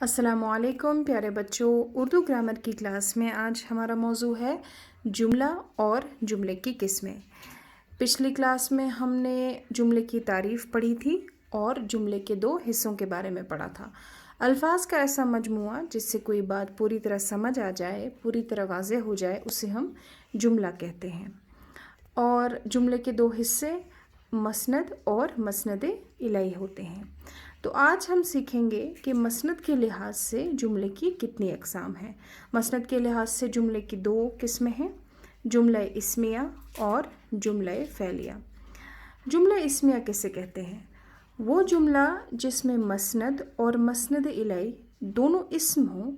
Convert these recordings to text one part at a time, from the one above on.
السلام علیکم پیارے بچوں، اردو گرامر کی کلاس میں آج ہمارا موضوع ہے جملہ اور جملے کی قسمیں۔ پچھلی کلاس میں ہم نے جملے کی تعریف پڑھی تھی اور جملے کے 2 حصوں کے بارے میں پڑھا تھا۔ الفاظ کا ایسا مجموعہ جس سے کوئی بات پوری طرح سمجھ آ جائے، پوری طرح واضح ہو جائے، اسے ہم جملہ کہتے ہیں۔ اور جملے کے 2 حصے مسند اور مسند الیہ ہوتے ہیں۔ تو آج ہم سیکھیں گے کہ مسند کے لحاظ سے جملے کی کتنی اقسام ہیں۔ مسند کے لحاظ سے جملے کی 2 قسمیں ہیں، جملہ اسمیہ اور جملہ فعلیہ۔ جملہ اسمیہ کسے کہتے ہیں؟ وہ جملہ جس میں مسند اور مسند الیہ دونوں اسم ہوں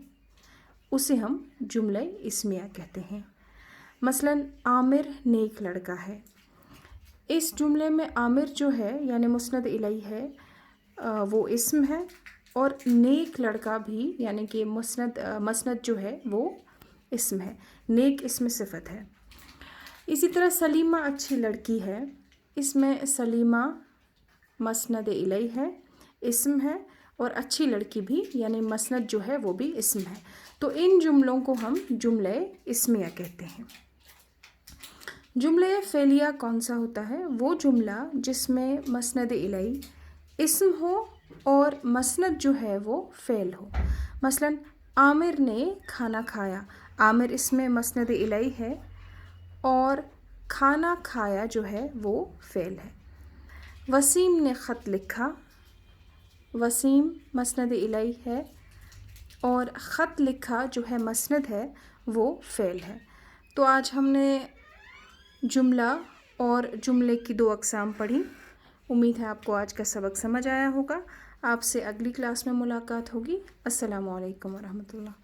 اسے ہم جملہ اسمیہ کہتے ہیں۔ مثلاً عامر نیک لڑکا ہے۔ اس جملے میں عامر جو ہے یعنی مسند الیہ ہے وہ اسم ہے، اور نیک لڑکا بھی یعنی کہ مسند جو ہے وہ اسم ہے، نیک اسم صفت ہے۔ اسی طرح سلیمہ اچھی لڑکی ہے، اس میں سلیمہ مسند الیہ ہے، اسم ہے، اور اچھی لڑکی بھی یعنی مسند جو ہے وہ بھی اسم ہے۔ تو ان جملوں کو ہم جملہ اسمیہ کہتے ہیں۔ جملہ فعلیہ کون سا ہوتا ہے؟ وہ جملہ جس میں مسند الیہ اسم ہو اور مسند جو ہے وہ فعل ہو۔ مثلاً عامر نے کھانا کھایا، عامر اس میں مسند الیہ ہے اور کھانا کھایا جو ہے وہ فعل ہے۔ وسیم نے خط لکھا، وسیم مسند الیہ ہے اور خط لکھا جو ہے مسند ہے وہ فعل ہے۔ تو آج ہم نے جملہ اور جملے کی 2 اقسام پڑھی۔ امید ہے آپ کو آج کا سبق سمجھ آیا ہوگا۔ آپ سے اگلی کلاس میں ملاقات ہوگی۔ السلام علیکم ورحمۃ اللہ۔